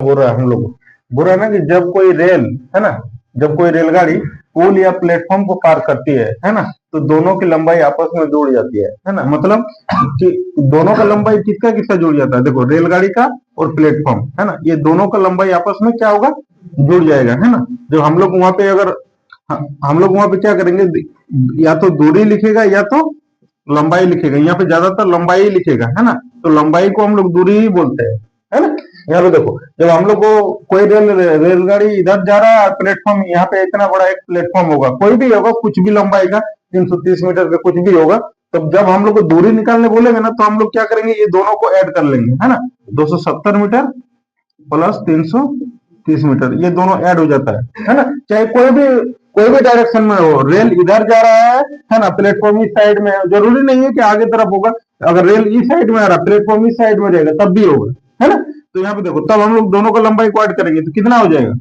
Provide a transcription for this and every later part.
बोल रहा है हम लोग बोल रहा है ना कि जब कोई रेल है ना, जब कोई रेलगाड़ी पुल या प्लेटफॉर्म को पार करती है ना, तो दोनों की लंबाई आपस में जुड़ जाती है ना। मतलब कि दोनों का लंबाई किसका किसका जुड़ जाता है, देखो रेलगाड़ी का और प्लेटफॉर्म है ना, ये दोनों का लंबाई आपस में क्या होगा, जुड़ जाएगा है ना। जो हम लोग वहां पे अगर हम लोग वहां पे क्या करेंगे, या तो दूरी लिखेगा या तो लंबाई लिखेगा। यहाँ पे ज्यादातर लंबाई ही लिखेगा है ना, तो लंबाई को हम लोग दूरी ही बोलते हैं है ना। यहाँ पे देखो, जब हम लोग को कोई रेलगाड़ी इधर जा रहा है, प्लेटफॉर्म यहाँ पे इतना बड़ा एक प्लेटफॉर्म होगा, कोई भी होगा, कुछ भी लंबाई का 330 मीटर का कुछ भी होगा, तब जब हम लोग को दूरी निकालने बोलेंगे ना, तो हम लोग क्या करेंगे, ये दोनों को ऐड कर लेंगे है ना। 270 मीटर प्लस 330 मीटर, ये दोनों ऐड हो जाता है ना। चाहे कोई भी डायरेक्शन में हो, रेल इधर जा रहा है ना, प्लेटफॉर्म इस साइड में, जरूरी नहीं है कि आगे तरफ होगा। अगर रेल इस साइड में आ रहा, प्लेटफॉर्म इस साइड में रहेगा, तब भी होगा है ना। तो यहाँ पे देखो, तब हम लोग दोनों का लंबाई को ऐड करेंगे तो कितना हो जाएगा,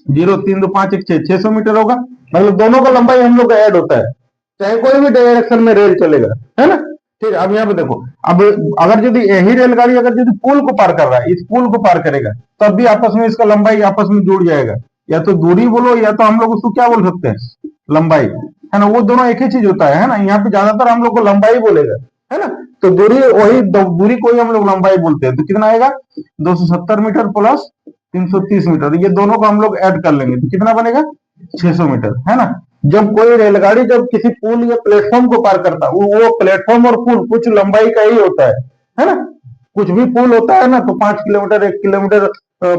0, 3, 2, 5, 1, 6, 600 मीटर होगा। मतलब दोनों का लंबाई हम लोग का ऐड होता है, चाहे कोई भी डायरेक्शन में रेल चलेगा है ना। ठीक है, अब यहाँ पे देखो, अब अगर यदि यही रेलगाड़ी अगर यदि पुल को पार कर रहा है, इस पुल को पार करेगा, तब भी आपस में इसका लंबाई आपस में जुड़ जाएगा। या तो दूरी बोलो, या तो हम लोग उसको क्या बोल सकते हैं, लंबाई है ना। वो दोनों एक ही चीज होता है ना। यहाँ पे ज्यादातर हम लोग को लंबाई बोलेगा है ना। तो दूरी वही दूरी को ही हम लोग लंबाई बोलते हैं। तो कितना आएगा, 270 मीटर प्लस 330 मीटर, ये दोनों को हम लोग ऐड कर लेंगे तो कितना बनेगा, 600 मीटर है ना। जब कोई रेलगाड़ी जब किसी पुल या प्लेटफॉर्म को पार करता है, वो प्लेटफॉर्म और पुल कुछ लंबाई का ही होता है ना। कुछ भी पुल होता है ना, तो 5 किलोमीटर, 1 किलोमीटर,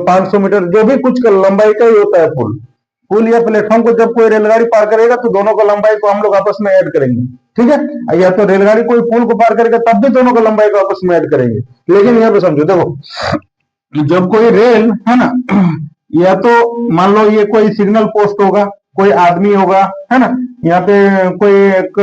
500 मीटर, जो भी कुछ का लंबाई का ही होता है पुल। पुल या प्लेटफॉर्म को जब कोई रेलगाड़ी पार करेगा, तो दोनों का लंबाई को हम लोग आपस में ऐड करेंगे। ठीक है, या तो रेलगाड़ी कोई पुल को पार करेगा, तब भी दोनों का लंबाई को आपस में ऐड करेंगे। लेकिन यहाँ पे समझो, देखो जब कोई रेल है ना, या तो मान लो ये कोई सिग्नल पोस्ट होगा, कोई आदमी होगा है ना, यहाँ पे कोई एक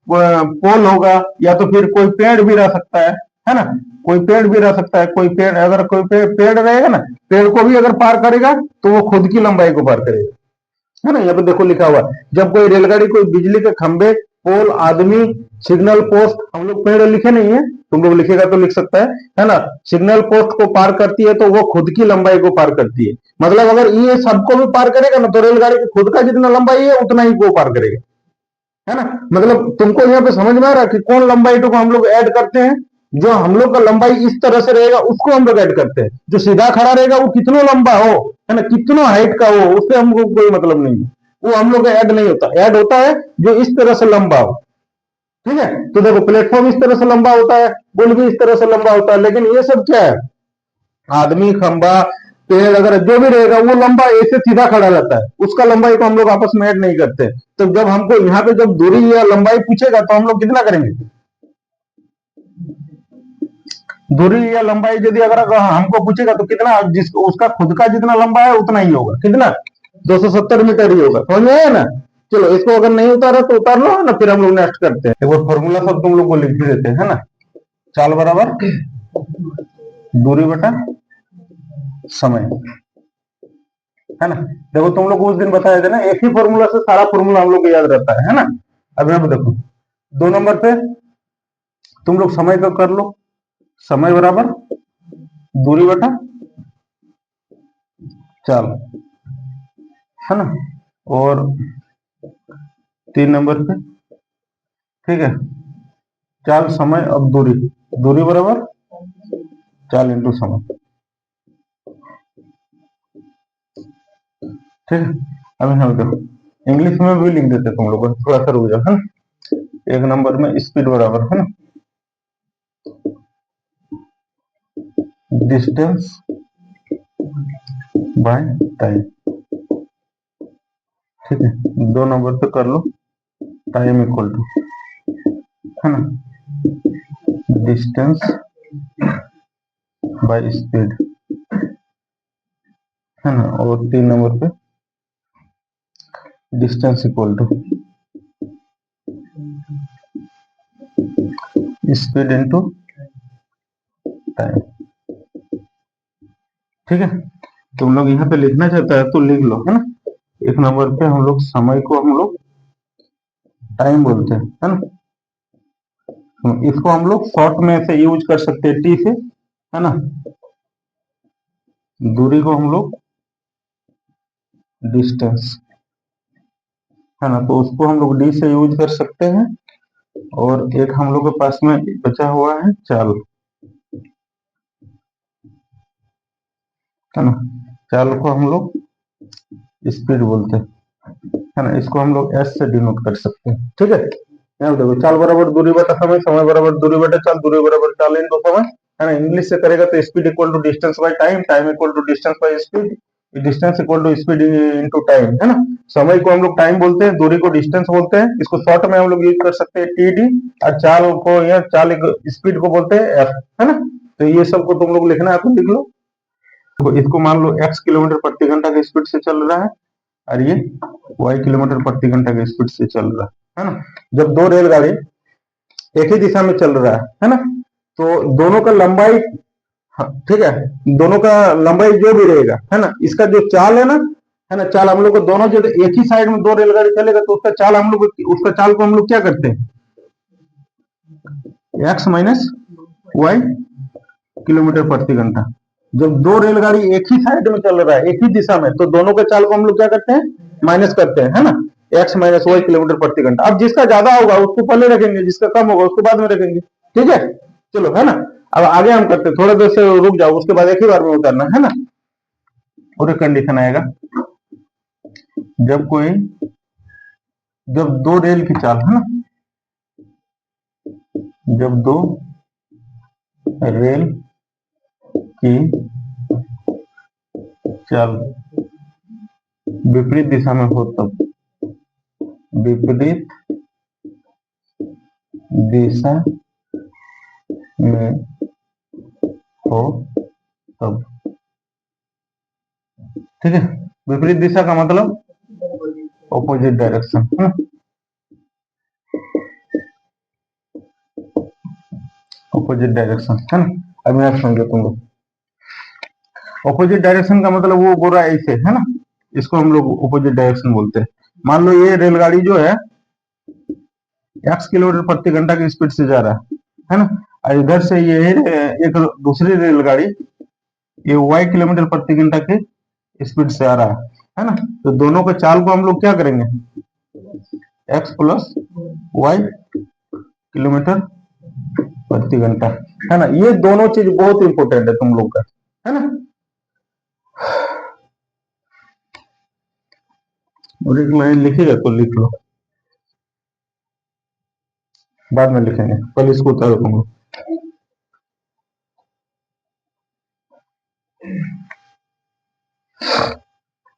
पोल होगा, या तो फिर कोई पेड़ भी रह सकता है ना। कोई पेड़ भी रह सकता है, कोई पेड़, अगर कोई पेड़ रहेगा ना, पेड़ को भी अगर पार करेगा, तो वो खुद की लंबाई को पार करेगा है ना। यहाँ पे देखो लिखा हुआ, जब कोई रेलगाड़ी कोई बिजली के खंभे, पोल, आदमी, सिग्नल पोस्ट, हम लोग पेड़ लिखे नहीं है, तुम लोग लिखेगा तो लिख सकता है ना। सिग्नल पोस्ट को पार करती है, तो वो खुद की लंबाई को पार करती है। मतलब अगर ये सबको भी पार करेगा ना, तो रेलगाड़ी की खुद का जितना लंबाई है, उतना ही वो पार करेगा है ना। मतलब तुमको यहाँ पे समझ में आ रहा है कि कौन लंबाई को हम लोग ऐड करते हैं। जो हम लोग का लंबाई इस तरह से रहेगा, उसको हम लोग ऐड करते हैं। जो सीधा खड़ा रहेगा, वो कितना लंबा हो है ना, कितना हाइट का हो, उससे हमको कोई मतलब नहीं है, वो हम लोग का ऐड नहीं होता। ऐड होता है जो इस तरह से लंबा हो। ठीक है, तो देखो प्लेटफॉर्म इस तरह से लंबा होता है, पुल भी इस तरह से लंबा होता है, लेकिन ये सब क्या है, आदमी, खंबा, पेड़ अगर जो भी रहेगा, वो लंबा ऐसे सीधा खड़ा रहता है, उसका लंबाई को हम लोग आपस में ऐड नहीं करते। तो जब हमको यहाँ पे जब दूरी या लंबाई पूछेगा, तो हम लोग कितना करेंगे, दूरी या लंबाई यदि अगर हमको पूछेगा, तो कितना, जिस उसका खुद का जितना लंबा है उतना ही होगा, कितना, 270 मीटर ही होगा। समझ में आया ना। चलो, इसको अगर नहीं उतारा तो उतार लो ना, फिर हम लोग नेक्स्ट करते हैं। एक बार फॉर्मूला सब तुम लोग को लिख भी देते हैं ना। चाल बराबर दूरी बटा समय है ना। देखो तुम लोग उस दिन बताए थे ना, एक ही फॉर्मूला से सारा फॉर्मूला हम लोग को याद रहता है ना। अब यहाँ पे देखो, 2 नंबर पे तुम लोग समय का कर लो, समय बराबर दूरी बटा चाल है ना। और 3 नंबर पे, ठीक है, चाल, समय, अब दूरी, दूरी बराबर चाल इंटू समय। ठीक है, अब यहाँ पे देखो, इंग्लिश में भी लिख देते तुम लोग, थोड़ा सा रुक जाओ है ना। 1 नंबर में स्पीड बराबर है ना, डिस्टेंस बाय टाइम। ठीक है, 2 नंबर पे कर लो, टाइम इक्वल टू है ना, डिस्टेंस बाय स्पीड है ना। और 3 नंबर पे distance equal to speed into time. ठीक है, तुम लोग यहाँ पे लिखना चाहता है तो लिख लो है ना। 1 नंबर पे हम लोग समय को हम लोग टाइम बोलते हैं है ना। इसको हम लोग शॉर्ट में से यूज कर सकते हैं, टी से है ना। दूरी को हम लोग डिस्टेंस, है ना, तो उसको हम लोग डी से यूज कर सकते हैं। और एक हम लोग के पास में बचा हुआ है चाल, है ना, चाल को हम लोग स्पीड बोलते हैं, है ना, इसको हम लोग एस से डिनोट कर सकते हैं। ठीक है, यहाँ देखो चाल बराबर दूरी बटा समय, समय बराबर दूरी बटा चाल, दूरी बराबर चाल इनटू समय, है ना। इंग्लिश से करेगा तो speed equal to distance by time, time equal to distance by speed, distance equal to speed into time, है ना। समय को हम लोग टाइम बोलते हैं, दूरी को डिस्टेंस बोलते हैं, इसको शॉर्ट में हम लोग यूज कर सकते हैं टीडी, और चाल को या चाल स्पीड को बोलते हैं एफ, है ना। तो ये सब को तुम लोग लिखना है तो लिख लो। तो इसको मान लो x किलोमीटर प्रति घंटा की स्पीड से चल रहा है, और ये y किलोमीटर प्रति घंटा की स्पीड से चल रहा है ना। जब दो रेलगाड़ी एक ही दिशा में चल रहा है ना, तो दोनों का लंबाई, हाँ, ठीक है, दोनों का लंबाई जो भी रहेगा, है ना, इसका जो चाल है ना, है ना, चाल हम लोग को दोनों जो एक ही साइड में दो रेलगाड़ी चलेगा तो उसका चाल हम लोग, उसका चाल को हम लोग क्या करते हैं, x माइनस वाई किलोमीटर प्रति घंटा। जब दो रेलगाड़ी एक ही साइड में चल रहा है, एक ही दिशा में, तो दोनों के चाल को हम लोग क्या करते हैं, माइनस करते हैं, है ना, x माइनस वाई किलोमीटर प्रति घंटा। अब जिसका ज्यादा होगा उसको पहले रखेंगे, जिसका कम होगा उसको बाद में रखेंगे। ठीक है, चलो, है ना। अब आगे हम करते हैं, थोड़ा देर से रुक जाओ, उसके बाद एक ही बार में उतारना, है ना। और एक कंडीशन आएगा, जब कोई, जब दो रेल की चाल, है ना, जब दो रेल की चाल विपरीत दिशा में हो तब, विपरीत दिशा में हो तब, ठीक है। विपरीत दिशा का मतलब ऑपोजिट डायरेक्शन, है ना, ऑपोजिट डायरेक्शन, है ना। अब मैं समझो तुम लोग, ऑपोजिट डायरेक्शन का मतलब वो बोल रहा है ऐसे, है ना, इसको हम लोग ऑपोजिट डायरेक्शन बोलते हैं। मान लो ये रेलगाड़ी जो है x किलोमीटर प्रति घंटा की स्पीड से जा रहा है ना, और इधर से ये एक दूसरी रेलगाड़ी ये y किलोमीटर प्रति घंटा की स्पीड से आ रहा है ना। तो दोनों के चाल को हम लोग क्या करेंगे, x प्लस वाई किलोमीटर प्रति घंटा, है ना। ये दोनों चीज बहुत इंपॉर्टेंट है तुम लोग का, है ना। और एक लाइन लिखेगा तो लिख लो, बाद में लिखेंगे, पहले इसको उतारो तुम लोग।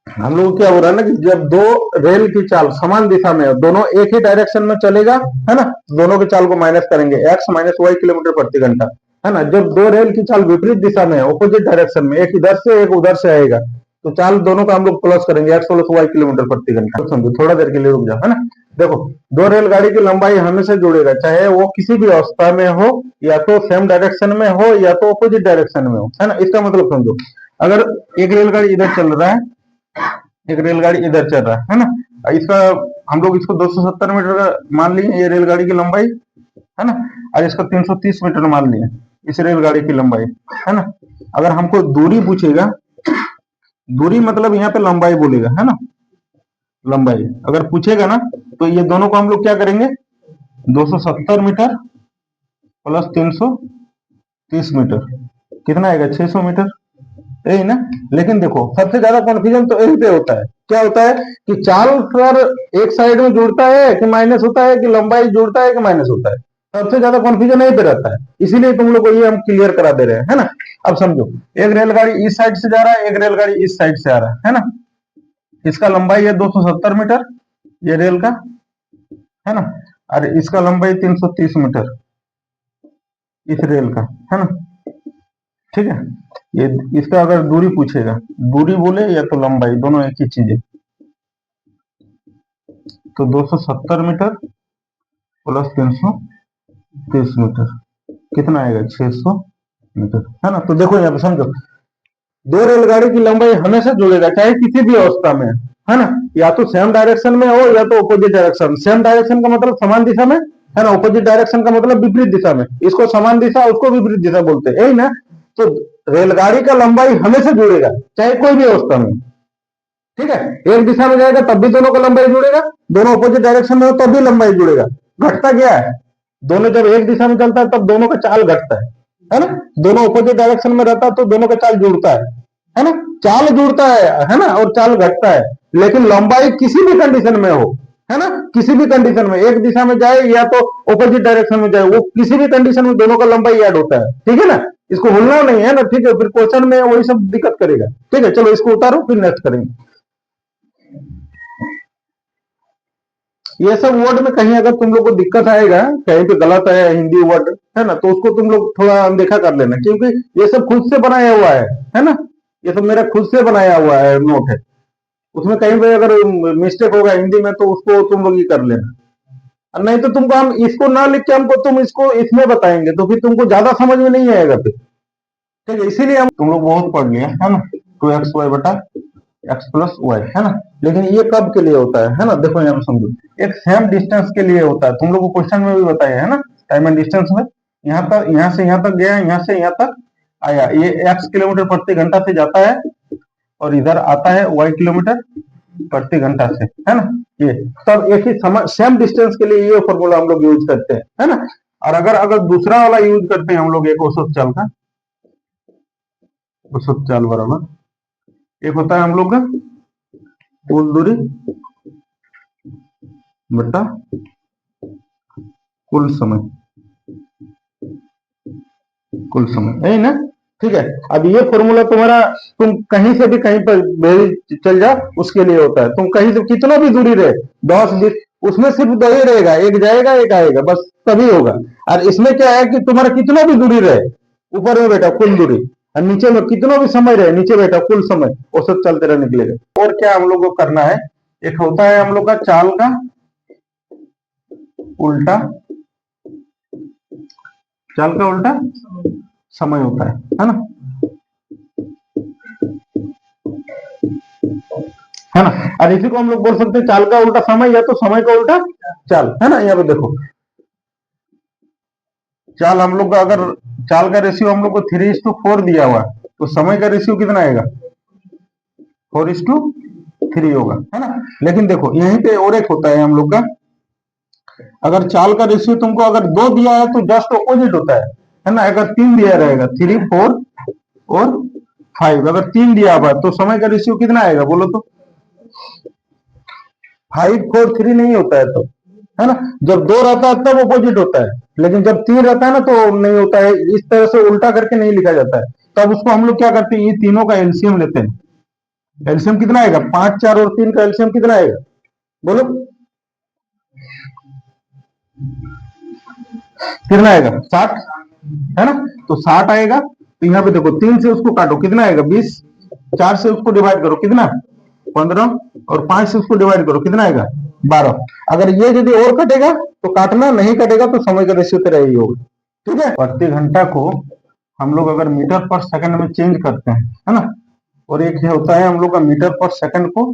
हम लोग क्या हो रहा है ना कि जब दो रेल की चाल समान दिशा में, दोनों एक ही डायरेक्शन में चलेगा, है ना, दोनों की चाल को माइनस करेंगे, x माइनस वाई किलोमीटर प्रति घंटा, है ना। जब दो रेल की चाल विपरीत दिशा में है, ऑपोजिट डायरेक्शन में, एक इधर से एक उधर से आएगा, तो चाल दोनों का हम लोग प्लस करेंगे, x प्लस वाई किलोमीटर प्रति घंटा। तो समझो, थोड़ा देर के लिए रुक जाओ, है ना। देखो, दो रेलगाड़ी की लंबाई हमेशा जुड़ेगा, चाहे वो किसी भी अवस्था में हो, या तो सेम डायरेक्शन में हो या तो ऑपोजिट डायरेक्शन में हो, है ना। इसका मतलब समझो, अगर एक रेलगाड़ी इधर चल रहा है, एक रेलगाड़ी इधर चल रहा है ना, इसका हम लोग इसको 270 मीटर का मान लिए ये रेलगाड़ी की लंबाई, है ना, और इसका 330 मीटर मान लिए इस रेलगाड़ी की लंबाई, है ना। अगर हमको दूरी पूछेगा, दूरी मतलब यहाँ पे लंबाई बोलेगा, है ना, लंबाई अगर पूछेगा ना, तो ये दोनों को हम लोग क्या करेंगे, 270 मीटर प्लस 330 मीटर, कितना आएगा, 600 मीटर, यही ना। लेकिन देखो, सबसे ज्यादा कन्फ्यूजन तो यही पे होता है, क्या होता है कि चाल पर एक साइड में जुड़ता है कि माइनस होता है, कि लंबाई जुड़ता है कि माइनस होता है, सबसे ज्यादा कन्फ्यूजन यही पे रहता है। इसीलिए तुम लोग को ये हम क्लियर करा दे रहे हैं, है ना। अब समझो, एक रेलगाड़ी इस साइड से जा रहा है, एक रेलगाड़ी इस साइड से आ रहा है ना। इसका लंबाई है 270 मीटर, ये रेल का, है ना, और इसका लंबाई 330 मीटर इस रेल का, है ना, ठीक है। ये इसका अगर दूरी पूछेगा, दूरी बोले या तो लंबाई, दोनों एक ही चीज है, तो 270 मीटर प्लस 330 मीटर कितना आएगा, 600 मीटर, है ना। तो देखो यहाँ पे समझो, दो रेलगाड़ी की लंबाई हमेशा जुड़ेगा, चाहे किसी भी अवस्था में, है ना, या तो सेम डायरेक्शन में हो या तो ऑपोजिट डायरेक्शन। सेम डायरेक्शन का मतलब समान दिशा में, है ना, ऑपोजिट डायरेक्शन का मतलब विपरीत दिशा में, इसको समान दिशा उसको विपरीत दिशा बोलते हैं, यही ना। तो रेलगाड़ी का लंबाई हमेशा जुड़ेगा, चाहे कोई भी अवस्था में। ठीक है, एक दिशा में जाएगा तब भी दोनों का लंबाई जुड़ेगा, दोनों अपोजिट डायरेक्शन में हो तब भी लंबाई जुड़ेगा। घटता क्या है, दोनों जब एक दिशा में चलता है तब दोनों का चाल घटता है ना। दोनों अपोजिट डायरेक्शन में रहता है तो दोनों का चाल जुड़ता है ना। चाल जुड़ता है ना, और चाल घटता है, लेकिन लंबाई किसी भी कंडीशन में हो, है ना, किसी भी कंडीशन में, एक दिशा में जाए या तो अपोजिट डायरेक्शन में जाए, वो किसी भी कंडीशन में दोनों का लंबाई ऐड होता है। ठीक है ना, इसको भूलना नहीं है ना। ठीक है, फिर क्वेश्चन में वही सब दिक्कत करेगा। ठीक है, चलो इसको उतारो, फिर नेक्स्ट करेंगे। ये सब वर्ड में कहीं अगर तुम लोग को दिक्कत आएगा, कहीं पे गलत है हिंदी वर्ड, है ना, तो उसको तुम लोग थोड़ा अनदेखा कर लेना, क्योंकि ये सब खुद से बनाया हुआ है ना। ये सब मेरा खुद से बनाया हुआ है नोट है, उसमें कहीं पे अगर मिस्टेक होगा हिंदी में तो उसको तुम लोग ये कर लेना। और नहीं तो तुमको हम इसको ना लिख के हमको तुम इसको इसमें बताएंगे तो फिर तुमको ज्यादा समझ में नहीं आएगा फिर। ठीक है, इसीलिए हम तुम लोग बहुत पढ़ लिया है ना, 2xy बटा x प्लस वाई, है ना। लेकिन ये कब के लिए होता है ना, देखो यहाँ पे समझो, एक सेम डिस्टेंस के लिए होता है। तुम लोग को क्वेश्चन में भी बताया है ना, टाइम एंड डिस्टेंस में, यहाँ तक, यहाँ से यहाँ तक गया, यहाँ से यहाँ तक आया, ये x किलोमीटर प्रति घंटा से जाता है और इधर आता है y किलोमीटर प्रति घंटा से, है ना। ये तब एक ही समय सेम डिस्टेंस के लिए ये फॉर्मूला हम लोग यूज करते हैं, है ना। और अगर दूसरा वाला यूज करते हैं हम लोग, एक औसत चाल का, औसत चाल बराबर एक होता है हम लोग का कुल दूरी बटा कुल समय, कुल समय, है ना। ठीक है, अब ये फॉर्मूला तुम्हारा, तुम कहीं से भी कहीं पर चल जाओ उसके लिए होता है। तुम कहीं से कितना भी दूरी रहे, 10 20, उसमें सिर्फ दो ही रहेगा, एक जाएगा एक आएगा, बस तभी होगा। और इसमें क्या है कि तुम्हारा कितना भी दूरी रहे, ऊपर में बैठा कुल दूरी, और नीचे में कितना भी समय रहे, नीचे बैठा कुल समय, औसत चलते रहे निकलेगा। और क्या हम लोग को करना है, एक होता है हम लोग का चाल का उल्टा, चाल का उल्टा समय होता है ना, है ना। और इसी को हम लोग बोल सकते हैं चाल का उल्टा समय, या तो समय का उल्टा चाल, है ना। यहाँ पे देखो चाल हम लोग का, अगर चाल का रेशियो हम लोग को 3:4 दिया हुआ है, तो समय का रेशियो कितना आएगा, 4:3 होगा, है ना। लेकिन देखो यहीं पे और एक होता है हम लोग का, अगर चाल का रेशियो तुमको अगर 2 दिया है तो जस्ट ऑपोजिट होता है ना। अगर 3 दिया रहेगा, 3 4 और 5, अगर 3 दिया हुआ तो समय का रेशियो कितना आएगा बोलो तो, 5 4 3 नहीं होता है तो, है ना। जब 2 रहता है तब ऑपोजिट होता है, लेकिन जब 3 रहता है ना तो नहीं होता है। इस तरह से उल्टा करके नहीं लिखा जाता है। तब उसको हम लोग क्या करते हैं, ये तीनों का एलसीएम लेते हैं। एलसीएम कितना आएगा, 5 4 और 3 का एलसीएम कितना आएगा बोलो, कितना आएगा, 60, है ना। तो 60 आएगा। तो यहाँ पे देखो 3 से उसको काटो, कितना आएगा 20, 4 से उसको डिवाइड करो, कितना 15, और 5 से उसको डिवाइड करो, कितना आएगा 12। अगर ये यदि और कटेगा तो काटना, नहीं कटेगा तो समय का रेशियो तेरा यही होगा। ठीक है, प्रति घंटा को हम लोग अगर मीटर पर सेकंड में चेंज करते हैं, है ना, और एक ये होता है हम लोग का मीटर पर सेकंड को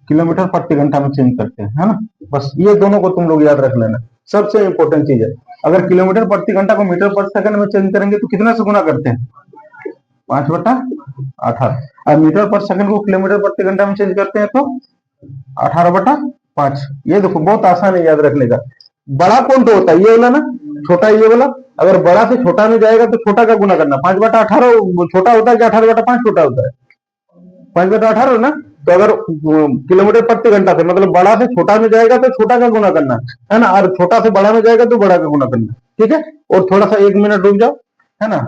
किलोमीटर प्रति घंटा में चेंज करते हैं, है ना। बस ये दोनों को तुम लोग याद रख लेना, सबसे इंपॉर्टेंट चीज है। अगर किलोमीटर प्रति घंटा को मीटर पर सेकंड में चेंज करेंगे तो कितना से गुना करते हैं, 5/18, और मीटर पर सेकंड को किलोमीटर प्रति घंटा में चेंज करते हैं तो 18/5। ये देखो बहुत आसान है याद रखने का। बड़ा कौन तो होता है, ये वाला ना, छोटा ये वाला। अगर बड़ा से छोटा में जाएगा तो छोटा का गुना करना, 5/18 छोटा होता है कि 18/5 छोटा होता है, 5/18 ना। तो अगर किलोमीटर प्रति घंटा से मतलब बड़ा से छोटा में जाएगा तो छोटा का गुना करना, है ना, और छोटा से बड़ा में जाएगा तो बड़ा का गुना करना। ठीक है, और थोड़ा सा 1 मिनट रुक जाओ, है ना।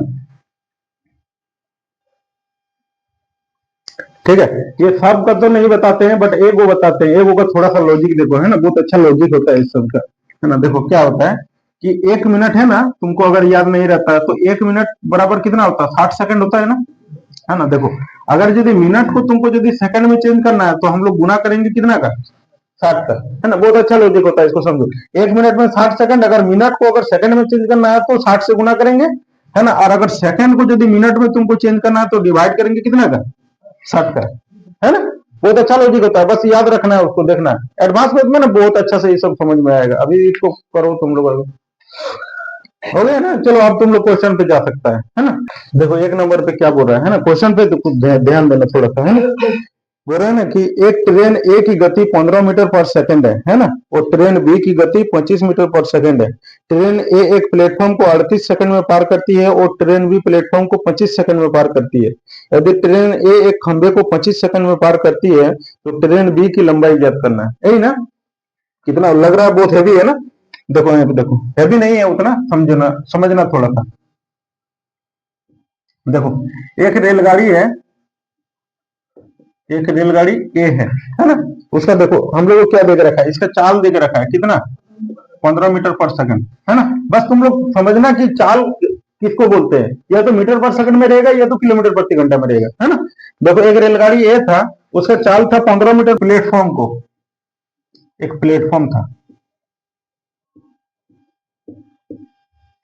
ठीक है, ये सब का तो नहीं बताते हैं, बट एक वो बताते हैं, एक वो का थोड़ा सा लॉजिक देखो, है ना, बहुत अच्छा लॉजिक होता है इस सब का, है ना। देखो क्या होता है कि 1 मिनट है ना, तुमको अगर याद नहीं रहता है तो 1 मिनट बराबर कितना होता है, 60 सेकंड होता है ना। देखो अगर यदि मिनट को तुमको यदि सेकंड में चेंज करना है तो हम लोग गुना करेंगे कितना का, 60 का, है ना। बहुत अच्छा लॉजिक होता है, इसको समझो। 1 मिनट में 60 सेकंड, अगर मिनट को अगर सेकंड में चेंज करना है तो 60 से गुना करेंगे, है ना। और अगर सेकंड को यदि मिनट में तुमको चेंज करना है तो डिवाइड करेंगे कितना का, 60 का, है ना। बहुत अच्छा लॉजिक होता है, बस याद रखना है, उसको देखना है। एडवांस में ना बहुत अच्छा से ये सब समझ में आएगा। अभी इसको करो तुम लोग। हो गया ना। चलो अब तुम लोग क्वेश्चन पे जा सकता है ना। देखो एक नंबर पे क्या बोल रहा है ना, क्वेश्चन पे तो कुछ ध्यान देना थोड़ा सा, है ना। बोल रहा है ना कि एक ट्रेन ए की गति 15 मीटर पर सेकंड है ना, और ट्रेन बी की गति 25 मीटर पर सेकंड है। ट्रेन ए एक प्लेटफॉर्म को 38 सेकंड में पार करती है और ट्रेन बी प्लेटफॉर्म को 25 सेकंड में पार करती है। यदि ट्रेन ए एक खंबे को 25 सेकंड में पार करती है तो ट्रेन बी की लंबाई ज्ञात करना है, यही ना। कितना लग रहा है, बहुत हैवी है ना। देखो यहाँ पे देखो, हैवी नहीं है उतना, समझना समझना थोड़ा सा। देखो एक रेलगाड़ी है, एक रेलगाड़ी ए है ना। उसका देखो हम लोग को क्या देख रखा है, इसका चाल देख रखा है कितना, 15 मीटर पर सेकंड, है ना। बस तुम लोग समझना कि चाल किसको बोलते हैं, या तो मीटर पर सेकंड में रहेगा या तो किलोमीटर प्रति घंटा में रहेगा, है ना। देखो एक रेलगाड़ी ए था, उसका चाल था 15 मीटर, प्लेटफॉर्म को, एक प्लेटफॉर्म था,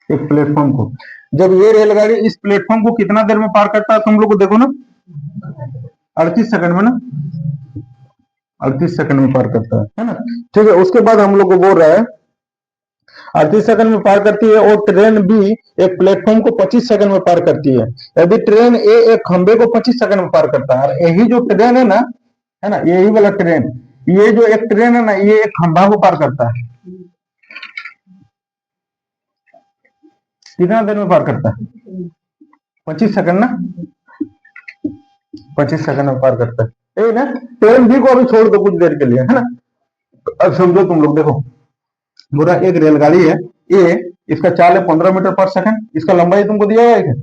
एक प्लेटफॉर्म को। जब ये रेलगाड़ी इस प्लेटफॉर्म को कितना देर में पार करता है, तुम लोग को देखो ना, 38 सेकंड में ना, 38 सेकंड में पार करता है ना। ठीक है, उसके बाद हम लोग को बोल रहा है 38 सेकंड में पार करती है और ट्रेन बी एक प्लेटफॉर्म को 25 सेकंड में पार करती है। यदि ट्रेन ए एक खंबे को 25 सेकंड में पार करता है, यही जो ट्रेन है ना, यही वाला ट्रेन, ये जो एक ट्रेन है ना, ये एक खंभा को पार करता है, कितना देर में पार करता है, 25 सेकंड ना, 25 सेकंड में पार करता है, यही ना। ट्रेन बी को अभी छोड़ दो कुछ देर के लिए, है ना। अब समझो तुम लोग, देखो पूरा एक रेलगाड़ी है ए, इसका चाल है 15 मीटर पर सेकंड, इसका लंबाई तुमको दिया हुआ है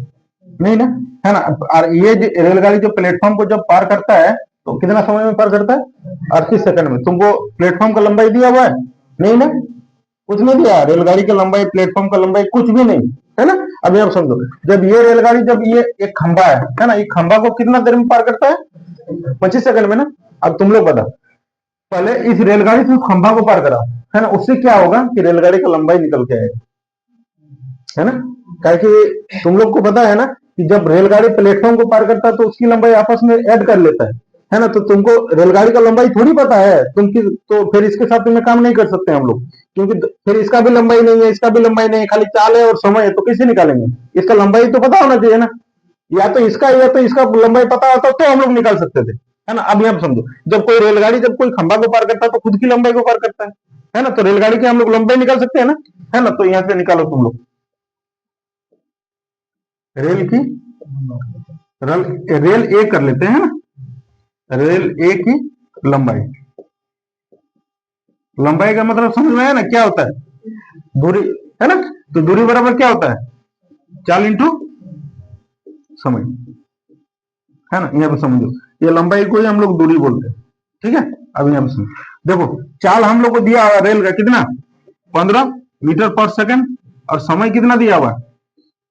नहीं ना, है ना। और ये रेलगाड़ी जो प्लेटफॉर्म को जब पार करता है तो कितना समय में पार करता है, 38 सेकंड में। तुमको प्लेटफॉर्म का लंबाई दिया हुआ है नहीं ना, कुछ नहीं दिया, रेलगाड़ी की लंबाई, प्लेटफॉर्म का लंबाई कुछ भी नहीं, है ना। अभी आप समझो, जब ये रेलगाड़ी, जब ये एक खंबा है ना, ये खंबा को कितना देर में पार करता है, 25 सेकंड में ना। अब तुम लोग बताओ, पहले इस रेलगाड़ी से उस खंभा को पार करा, है ना, उससे क्या होगा कि रेलगाड़ी का लंबाई निकल के आएगा, है ना। क्या कि तुम लोग को पता है ना कि जब रेलगाड़ी प्लेटफॉर्म को पार करता है तो उसकी लंबाई आपस में ऐड कर लेता है ना। तो तुमको रेलगाड़ी का लंबाई थोड़ी पता है, तो फिर इसके साथ तुम्हें काम नहीं कर सकते हम लोग, क्योंकि फिर इसका भी लंबाई नहीं है, इसका भी लंबाई नहीं है, खाली चाल है और समय है, तो कैसे निकालेंगे। इसका लंबाई तो पता होना चाहिए ना, या तो इसका लंबाई पता होता तो हम लोग निकाल सकते थे, है ना। अब यहाँ समझो, जब कोई रेलगाड़ी जब कोई खंभा को पार करता है तो खुद की लंबाई को पार करता है ना। तो रेलगाड़ी की हम लोग लंबाई निकाल सकते हैं ना, है ना। तो यहाँ से निकालो तुम लोग रेल की, रेल रेल ए कर लेते हैं ना, रेल ए की लंबाई, लंबाई का मतलब समझ में आया ना, क्या होता है, दूरी, है ना। तो दूरी बराबर क्या होता है, चाल इंटू समय, है ना। यहाँ पे समझो, ये लंबाई को ही हम लोग दूरी बोलते हैं, ठीक है। अब यहाँ पे समझो, देखो चाल हम लोग को दिया हुआ रेल का कितना, 15 मीटर पर सेकंड, और समय कितना दिया हुआ,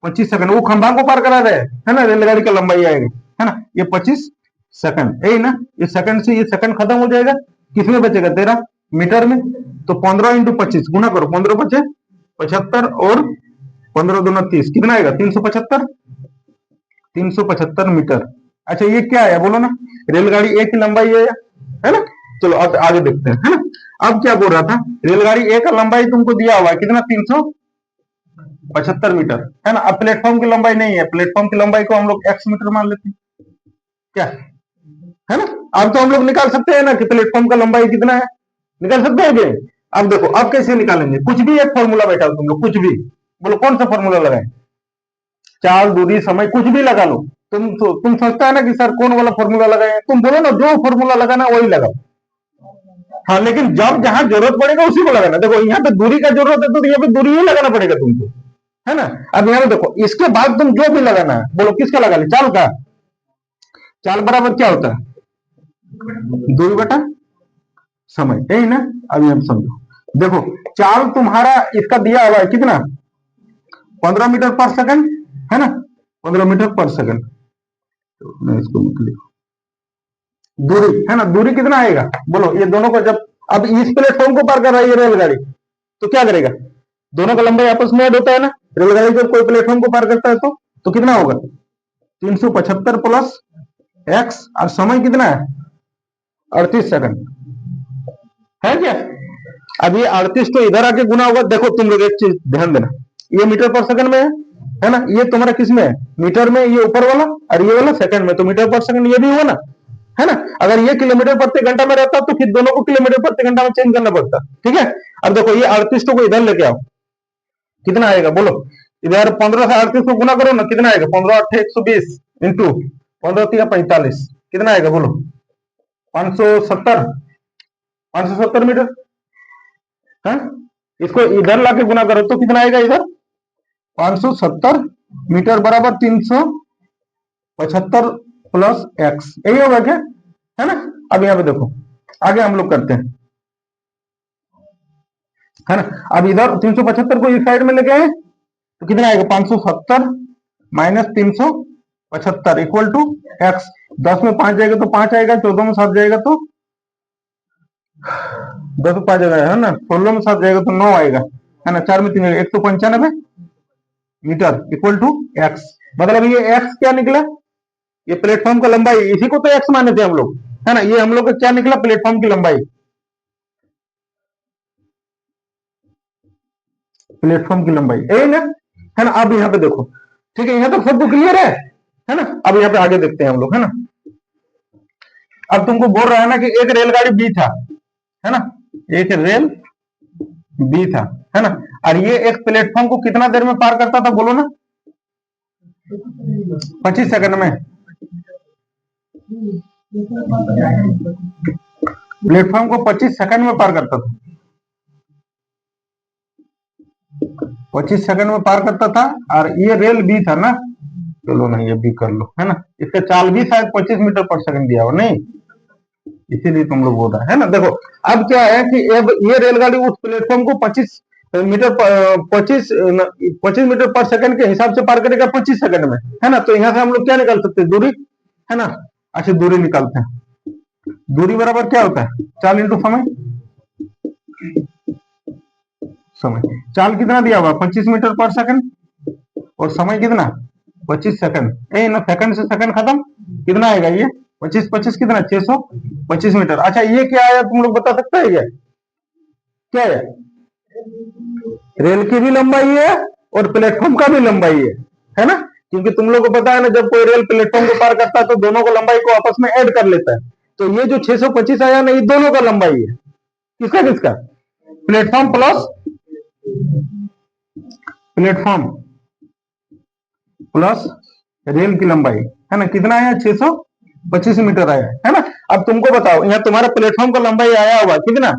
25 सेकंड। वो खंभा को पार करा रहे है ना, रेलगाड़ी का लंबाई आएगा, है ना, ये 25 सेकंड, यही ना। ये सेकंड से ये सेकंड खत्म हो जाएगा, किसमें बचेगा, 13 मीटर में। तो 15 इंटू 25 गुना करो, 15 बचे 75, और 15 दूना 30, कितना आएगा, 375, 375 मीटर। अच्छा ये क्या है बोलो ना, रेलगाड़ी ए की लंबाई है ना। चलो अब आगे देखते हैं, है ना। अब क्या बोल रहा था, रेलगाड़ी ए का लंबाई तुमको दिया हुआ है कितना, 375 मीटर, है ना। अब प्लेटफॉर्म की लंबाई नहीं है, प्लेटफॉर्म की लंबाई को हम लोग एक्स मीटर मान लेते हैं, क्या है ना। अब तो हम लोग निकाल सकते हैं ना कि प्लेटफॉर्म का लंबाई कितना है, निकाल सकते हैं क्या। अब देखो अब कैसे निकालेंगे, कुछ भी एक फॉर्मूला बैठा तुम लोग, कुछ भी बोलो, कौन सा फॉर्मूला लगाए, चाल दूरी समय कुछ भी लगा लो। तुम सोचता है ना कि सर कौन वाला फॉर्मूला लगाए, तुम बोलो ना जो फॉर्मूला लगाना वही लगाओ, हाँ। लेकिन जब जहां जरूरत पड़ेगा उसी को लगाना। देखो यहाँ पे दूरी का जरूरत है तो यहाँ पे दूरी ही लगाना पड़ेगा तुमको, है ना। अब यहाँ पे देखो, इसके बाद तुम जो भी लगाना है बोलो, किसका लगा ले, चाल का। चाल बराबर क्या होता है, दूरी बटा समय, यही ना। अब यहाँ समझो, देखो चाल तुम्हारा इसका दिया हुआ है कितना, 15 मीटर पर सेकंड, है ना, 15 मीटर पर सेकंड। तो मैं इसको निकली दूरी, है ना, दूरी कितना आएगा बोलो, ये दोनों को जब, अब इस प्लेटफॉर्म को पार कर रहा है ये रेलगाड़ी, तो क्या करेगा, दोनों का लंबाई आपस में ऐड होता है ना। रेलगाड़ी जब कोई प्लेटफॉर्म को पार करता है तो कितना होगा, 375 प्लस एक्स, और समय कितना है, 38 सेकंड, है क्या। अब ये 38 तो इधर आके गुना होगा। देखो तुम लोग एक चीज ध्यान देना, ये मीटर पर सेकंड में है ना, ये तुम्हारा किस में है, मीटर में, ये ऊपर वाला, और ये वाला सेकंड में, तो मीटर पर सेकंड ये भी हुआ ना, है ना। अगर ये किलोमीटर प्रति घंटा में रहता तो फिर दोनों को किलोमीटर प्रति घंटा में चेंज करना पड़ता, ठीक है। अब देखो ये 38 को इधर लेके आओ, कितना आएगा बोलो, इधर 15 से 38 को गुना करो ना, कितना आएगा, 15 8 120 इंटू 15 45, कितना आएगा बोलो, 570, 570 मीटर है। इसको इधर लाके गुना करो तो कितना आएगा, इधर 570 मीटर बराबर 375 प्लस एक्स, यही होगा क्या, है ना। अब यहाँ पे देखो आगे हम लोग करते हैं, है ना। अब इधर 375 को इस साइड में लेके आए तो कितना आएगा, 570 माइनस 375 इक्वल टू एक्स। 10 में 5 जाएगा तो 5 आएगा, 14 में 7 जाएगा तो 10 में 5 जाएगा, है ना, 16 में 7 जाएगा तो 9 आएगा, है ना, 4 में 3 जाएगा, 195 मीटर इक्वल टू एक्स। मतलब ये एक्स क्या निकला, ये प्लेटफॉर्म का लंबाई, इसी को तो एक्स माने थे हम लोग, है ना। ये हम लोग का क्या निकला, प्लेटफॉर्म की लंबाई, प्लेटफॉर्म की लंबाई, यही ना, है ना। अब यहाँ पे देखो, ठीक है, यहाँ तक सबको क्लियर है ना। अब यहाँ पे आगे देखते हैं हम लोग, है ना। अब तुमको बोल रहा है ना कि एक रेलगाड़ी बी था, है ना, एक रेल बी था, है ना, और ये एक प्लेटफॉर्म को कितना देर में पार करता था बोलो ना, 25 सेकंड में, प्लेटफॉर्म को 25 सेकंड में पार करता था, 25 सेकंड में पार करता था, और ये रेल बी था ना, चलो ना ये बी कर लो, है ना। इसका चाल भी शायद 25 मीटर पर सेकंड दिया हो, नहीं, इसीलिए तुम लोग बोल रहा है ना। देखो अब क्या है कि अब ये रेलगाड़ी उस प्लेटफॉर्म को 25 मीटर 25 मीटर पर सेकंड के हिसाब से पार करेगा 25 सेकंड में, है ना। तो यहाँ से हम लोग क्या निकाल सकते हैं, दूरी, है ना। अच्छा दूरी निकालते हैं, दूरी बराबर क्या होता है, चाल इंटू समय, समय, चाल कितना दिया हुआ 25 मीटर पर सेकंड, और समय कितना 25 सेकंड, ना सेकंड से सेकंड खत्म, कितना आएगा ये 25 25 कितना 625 मीटर। अच्छा ये क्या आया तुम लोग बता सकते हैं, क्या है, रेल की भी लंबाई है और प्लेटफॉर्म का भी लंबाई है ना। क्योंकि तुम लोग को पता है ना, जब कोई रेल प्लेटफॉर्म को पार करता है तो दोनों को लंबाई को आपस में ऐड कर लेता है, तो ये जो 625 आया ना, ये दोनों का लंबाई है, किसका किसका, platform plus platform plus rail की लंबाई, है ना, कितना आया 625 मीटर आया, है ना। अब तुमको बताओ, यहाँ तुम्हारा प्लेटफॉर्म का लंबाई आया हुआ कितना,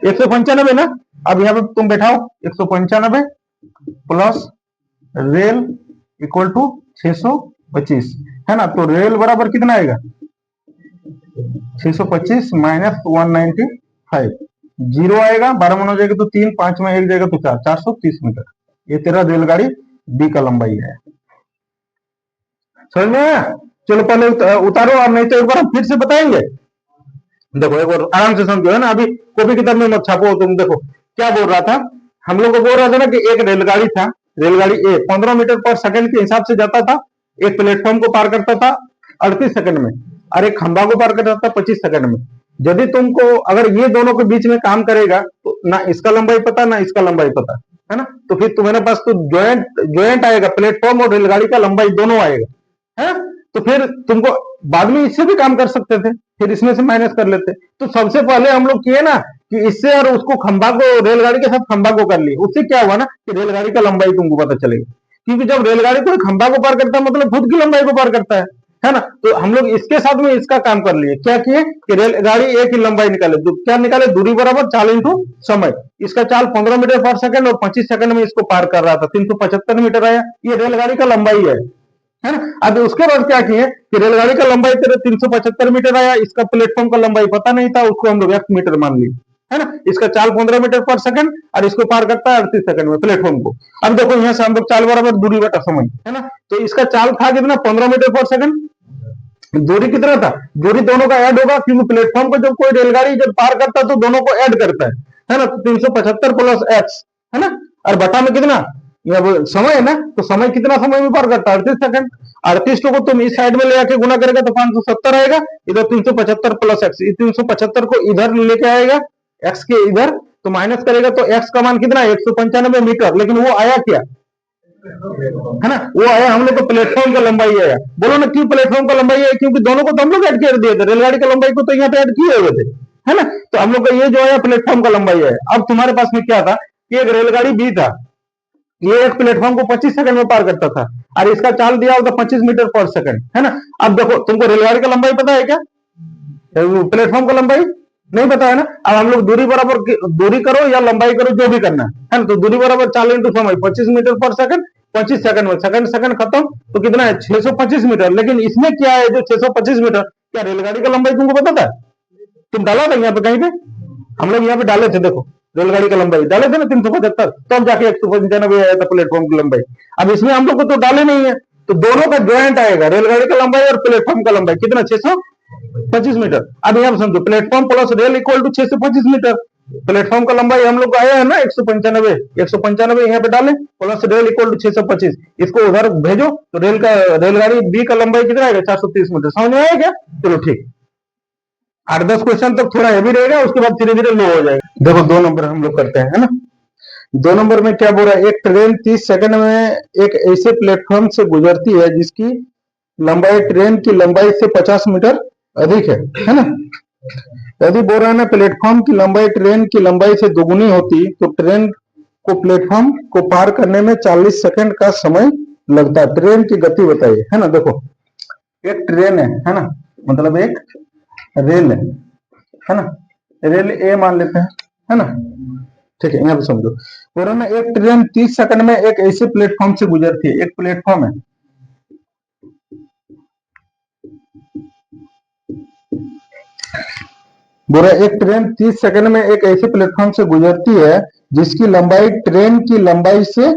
195 ना। अब यहाँ पे तुम बैठाओ 195 प्लस रेल इक्वल टू 625, है ना। तो रेल बराबर कितना आएगा, 625 माइनस 195, जीरो आएगा, 12 में हो जाएगा तो 3, 5 में 1 जाएगा तो 4, 430 मीटर, ये तेरा रेलगाड़ी बी का लंबाई है, समझ में आया। चलो पहले उतारो, और नहीं तो एक बार हम फिर से बताएंगे। देखो एक बार आराम से समझो, है ना, अभी कॉपी किताब में मत छापो। तुम देखो क्या बोल रहा था, हम लोग को बोल रहा था ना कि एक रेलगाड़ी था, रेलगाड़ी ए 15 मीटर पर सेकंड के हिसाब से जाता था, एक प्लेटफॉर्म को पार करता था 38 सेकंड में, और एक खंभा को पार करता था 25 सेकंड में। यदि तुमको अगर ये दोनों के बीच में काम करेगा तो ना इसका लंबाई पता ना इसका लंबाई पता, है ना, तो फिर तुम्हारे पास तो ज्वाइंट आएगा, प्लेटफॉर्म और रेलगाड़ी का लंबाई दोनों आएगा, है। तो फिर तुमको बाद में इससे भी काम कर सकते थे, फिर इसमें से माइनस कर लेते। तो सबसे पहले हम लोग किए ना कि इससे और उसको खंभा को, रेलगाड़ी के साथ खंभा को कर लिए, उससे क्या हुआ ना कि रेलगाड़ी का लंबाई तुमको पता चलेगा। क्योंकि जब रेलगाड़ी कोई खंभा को पार करता है मतलब खुद की लंबाई को पार करता है ना। तो हम लोग इसके साथ में इसका काम कर लिए, क्या किए कि रेलगाड़ी एक ही लंबाई निकाले, क्या निकाले, दूरी बराबर चाल इंटू समय। इसका चाल 15 मीटर पर सेकंड और 25 सेकंड में इसको पार कर रहा था, 375 मीटर आया, ये रेलगाड़ी का लंबाई है ना। अब उसके बाद क्या किए कि रेलगाड़ी का लंबाई तेरे 375 मीटर आया, इसका प्लेटफॉर्म का लंबाई पता नहीं था, उसको हम लोग 1 मीटर मान लिए, है ना। इसका चाल 15 मीटर पर सेकंड और इसको पार करता है 38 सेकंड में प्लेटफॉर्म को। अब देखो यहाँ से हम लोग चाल बराबर दूरी बटा समय, है ना। तो इसका चाल था कितना 15 मीटर पर सेकंड, दूरी कितना था, दूरी दोनों का ऐड होगा, क्योंकि प्लेटफॉर्म को जब कोई रेलगाड़ी जब पार करता है तो दोनों को ऐड करता है ना। 375 प्लस एक्स, है ना, और बटा में कितना समय है ना, तो समय कितना समय में पार करता है 38 सेकंड। 38 को तुम इस साइड में ले आके गुना करेगा तो 570 आएगा, इधर 375 प्लस एक्स, 375 को इधर लेके आएगा, एक्स के इधर तो माइनस करेगा तो एक्स का मान कितना है 195 मीटर, लेकिन वो आया क्या है ना, वो आया हम लोग को प्लेटफॉर्म का लंबाई आया। बोलो ना क्यों प्लेटफॉर्म का लंबाई है, क्योंकि दोनों को तो हम लोग ऐड कर दिए थे, रेलगाड़ी का लंबाई को तो यहाँ पे ऐड किए हुए थे, है ना। तो हम लोग का ये जो है प्लेटफॉर्म का लंबाई है। अब तुम्हारे पास में क्या था कि एक रेलगाड़ी बी था, ये एक प्लेटफॉर्म को 25 सेकंड में पार करता था और इसका चाल दिया होता 25 मीटर पर सेकंड, है ना। अब देखो तुमको रेलगाड़ी का लंबाई पता है क्या, प्लेटफॉर्म का लंबाई नहीं पता है ना। अब हम लोग दूरी बराबर दूरी करो या लंबाई करो जो भी करना है ना, तो दूरी बराबर चाल इंटू समय 25 मीटर पर सेकंड, 25 सेकंड में सेकंड सेकंड खत्म, तो कितना है 625 मीटर। लेकिन इसमें क्या है जो 625 मीटर, क्या रेलगाड़ी का लंबाई तुमको पता था, तुम डाला था यहाँ पे कहीं पे, हम लोग यहाँ पे डाले थे, देखो रेलगाड़ी का लंबाई डाले थे ना 375, तब जाके 195 आया था प्लेटफॉर्म की लंबाई। अब इसमें हम लोग को तो डाले नहीं है, तो दोनों का ज्वाइंट आएगा, रेलगाड़ी का लंबाई और प्लेटफॉर्म का लंबाई कितना 625 मीटर। अब यहाँ समझो platform plus rail equal to 625 metre. Platform का लंबाई हम लोग को आया है ना 195 यहाँ पे डाले, प्लस रेल इक्वल टू 625, इसको उधर भेजो तो रेलगाड़ी बी का लंबाई कितना आएगा 430 मीटर। समझ में आया क्या, चलो ठीक। 8-10 क्वेश्चन तक थोड़ा हैवी रहेगा, उसके बाद धीरे धीरे लो हो जाएगा। देखो 2 नंबर हम लोग करते हैं, है ना। 2 नंबर में क्या बोल रहा है, एक ट्रेन 30 सेकंड में एक ऐसे प्लेटफॉर्म से गुजरती है जिसकी लंबाई ट्रेन की लंबाई से 50 मीटर अधिक है ना। यदि बोल रहा है ना प्लेटफॉर्म की लंबाई ट्रेन की लंबाई से दोगुनी होती तो ट्रेन को प्लेटफॉर्म को पार करने में 40 सेकंड का समय लगता है। ट्रेन की गति बताइए, है ना। देखो एक ट्रेन है ना, मतलब एक रेल है ना, रेल ए मान लेते हैं, है ना, ठीक है। यहाँ पे समझो बोल रहा है ना एक ट्रेन 30 सेकंड में एक ऐसे प्लेटफॉर्म से गुजरती है, एक प्लेटफॉर्म है, बोल रहा है एक ट्रेन 30 सेकंड में एक ऐसे प्लेटफॉर्म से गुजरती है जिसकी लंबाई ट्रेन की लंबाई से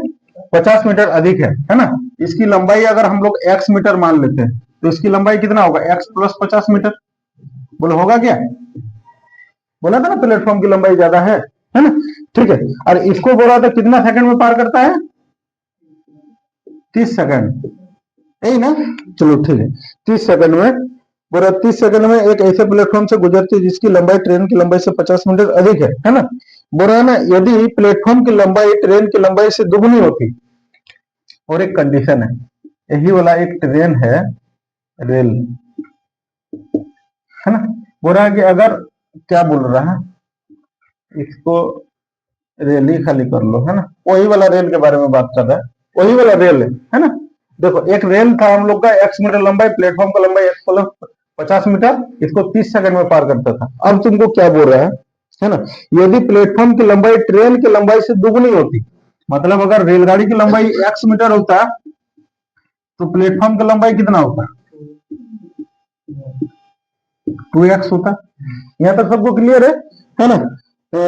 50 मीटर अधिक है ना। इसकी लंबाई अगर हम लोग x मीटर मान लेते हैं तो इसकी लंबाई कितना होगा x प्लस 50 मीटर। बोलो होगा क्या, बोला था ना प्लेटफॉर्म की लंबाई ज्यादा है ना, ठीक है। और इसको बोला था कितना सेकंड में पार करता है 30 सेकंड, यही ना, चलो ठीक है। 30 सेकंड में बोला 30 सेकंड में एक ऐसे प्लेटफॉर्म से गुजरती है जिसकी लंबाई ट्रेन की लंबाई से 50 मीटर अधिक है ना। बोल रहा है ना यदि प्लेटफॉर्म की लंबाई ट्रेन की लंबाई से दुगुनी होती, और एक कंडीशन है, यही वाला एक ट्रेन है रेल, है ना। बोल रहा है कि अगर क्या बोल रहा है, इसको रेल ही खाली कर लो, है ना, वही वाला रेल के बारे में बात कर रहा है, वही वाला रेल है ना। देखो एक रेल था हम लोग का x मीटर लंबाई, प्लेटफॉर्म का लंबाई x प्लस 50 मीटर, इसको 30 सेकंड में पार करता था। अब तुमको क्या बोल रहा है ना, यदि प्लेटफॉर्म की लंबाई ट्रेन की लंबाई से दुगुनी होती, मतलब अगर रेलगाड़ी की लंबाई x मीटर होता तो प्लेटफॉर्म की लंबाई कितना होता 2x होता। यहाँ तक सबको क्लियर है ना।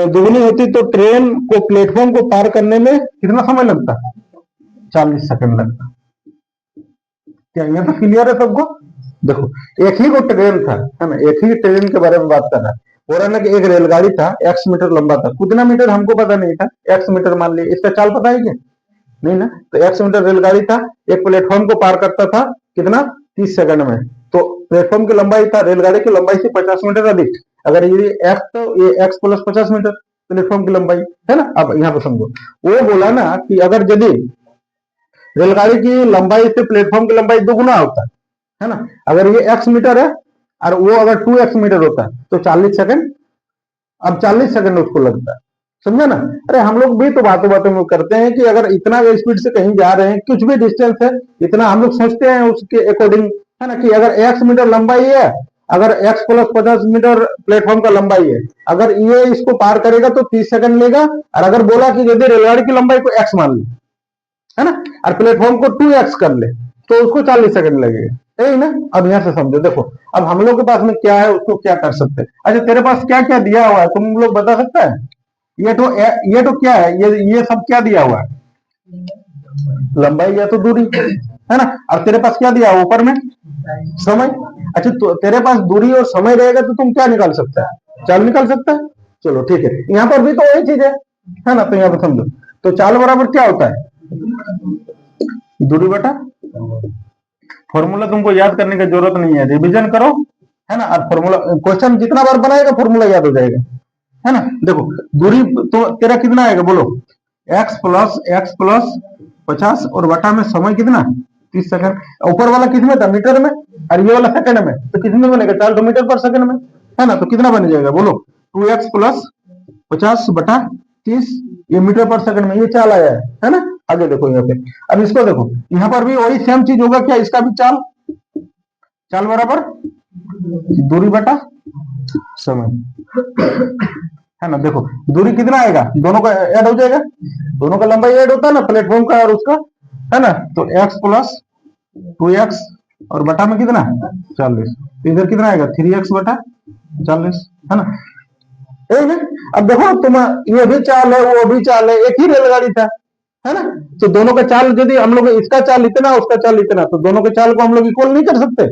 दुगनी होती तो ट्रेन को प्लेटफॉर्म को पार करने में कितना समय लगता 40 सेकंड लगता। क्या यहाँ तक क्लियर है सबको। देखो एक ही को ट्रेन था, है ना, एक ही ट्रेन के बारे में बात कर रहा है। बोल रहा है ना कि एक रेलगाड़ी था x मीटर लंबा था, कितना मीटर हमको पता नहीं था, x मीटर मान लिया, इसका चाल पता है क्या नहीं ना। तो x मीटर रेलगाड़ी था, एक प्लेटफॉर्म को पार करता था कितना 30 सेकंड में, तो प्लेटफॉर्म की लंबाई था रेलगाड़ी की लंबाई से 50 मीटर अधिक। अगर ये x तो ये x प्लस 50 मीटर प्लेटफॉर्म की लंबाई, है ना। अब यहाँ पे समझो वो बोला ना कि अगर यदि रेलगाड़ी की लंबाई से प्लेटफॉर्म की लंबाई दुगुना होता है ना, अगर ये x मीटर है और वो अगर 2x मीटर होता तो 40 सेकंड, अब 40 सेकंड उसको लगता है, समझा ना। अरे हम लोग भी तो बातों बातों में करते हैं कि अगर इतना स्पीड से कहीं जा रहे हैं, कुछ भी डिस्टेंस है इतना हम लोग सोचते हैं उसके अकॉर्डिंग, है ना, कि अगर x मीटर लंबाई है, अगर x प्लस 50 मीटर प्लेटफॉर्म का लंबाई है, अगर ये इसको पार करेगा तो 30 सेकंड लेगा। और अगर बोला कि यदि रेलगाड़ी की लंबाई को x मान ले, है ना, और प्लेटफॉर्म को 2x कर ले तो उसको 40 सेकंड लगेगा, यही ना। अब यहाँ से समझो, देखो अब हम लोग के पास में क्या है उसको क्या कर सकते हैं। अच्छा तेरे पास क्या क्या दिया हुआ है तुम लोग बता सकते हैं। ये तो क्या है, ये सब क्या दिया हुआ है, लंबाई या तो दूरी, है ना। और तेरे पास क्या दिया ऊपर में समय। अच्छा तो तेरे पास दूरी और समय रहेगा तो तुम क्या निकाल सकते हैं, चाल निकाल सकता है। चलो ठीक है, यहाँ पर भी तो वही चीज है ना। तो यहाँ पर समझो तो चाल बराबर क्या होता है दूरी बटा, फॉर्मूला तुमको याद करने की जरूरत नहीं है, रिवीजन करो, है ना। और फॉर्मूला क्वेश्चन जितना बार बनाएगा फॉर्मूला याद हो जाएगा, है ना। देखो दूरी तो तेरा कितना आएगा बोलो, x प्लस 50 और बटा में समय कितना 30 सेकंड। ऊपर वाला किस में था, मीटर में, और ये वाला सेकंड में, तो कितने बनेगा 4 मीटर पर सेकंड में, है ना। तो कितना बन जाएगा बोलो, 2x प्लस 50 बटा 30, ये मीटर पर सेकंड में ये चाल आया है ना। आगे देखो यहाँ पे, अब इसको देखो, यहाँ पर भी वही सेम चीज होगा क्या, इसका भी चाल, चाल बराबर दूरी बटा समय, है ना। देखो दूरी कितना आएगा, दोनों का ऐड हो जाएगा, दोनों का लंबाई ऐड होता है ना प्लेटफॉर्म का और उसका, है ना। तो x प्लस 2x और बटा में कितना 40, तो इधर कितना आएगा 3x बटा 40, है ना। यही है। अब देखो तुम, ये भी चाल है वो भी चाल है, एक ही रेलगाड़ी था, है ना। तो दोनों का चाल यदि हम लोग इसका चाल इतना उसका चाल इतना, तो दोनों के चाल को हम लोग इक्वल नहीं कर सकते,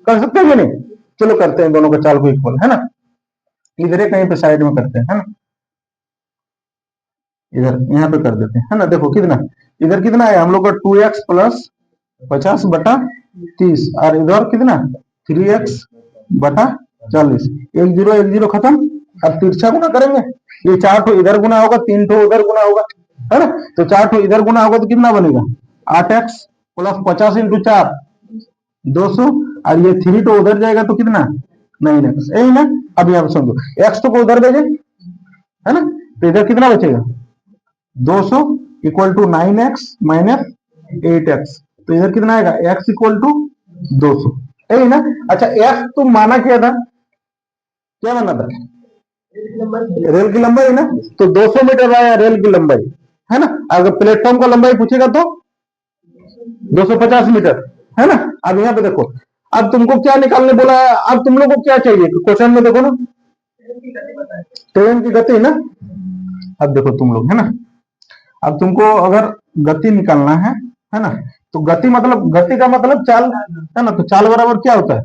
कर सकते हैं नहीं, चलो करते हैं दोनों का चाल को इक्वल, है ना। इधर कहीं पे साइड में करते हैं, है ना, इधर यहाँ पे कर देते हैं, है ना। देखो कितना, इधर कितना है हम लोग का 2x प्लस 50 बटा 30, और इधर कितना 3x बटा 40, एक जीरो खत्म। अब तिरछा गुना करेंगे, ये 4 ठो इधर गुना होगा, 3 ठो उधर गुना होगा, है ना। तो 4 ठो इधर गुना होगा तो कितना बनेगा 8x प्लस 50 इंटू 4 200, और ये 3 तो उधर जाएगा तो कितना 9x, यही ना। अब यहाँ पे समझो, x तो को उधर भेजे, है ना, तो इधर कितना बचेगा 200 equal to 9x minus 8x, तो इधर कितना आएगा x इक्वल टू 200, यही ना। अच्छा x तुम माना क्या था, क्या माना था, रेल की लंबाई ना, तो 200 मीटर आया रेल की लंबाई, है ना। अगर प्लेटफॉर्म का लंबाई पूछेगा तो 250 मीटर, है ना। अब यहाँ पे देखो, अब तुमको क्या निकालने बोला है, अब तुम लोग को क्या चाहिए क्वेश्चन में, देखो ना ट्रेन की गति ना। अब देखो तुम लोग, है ना, अब तुमको अगर गति निकालना है ना, तो गति मतलब, गति का मतलब चाल, है ना। तो चाल बराबर क्या होता है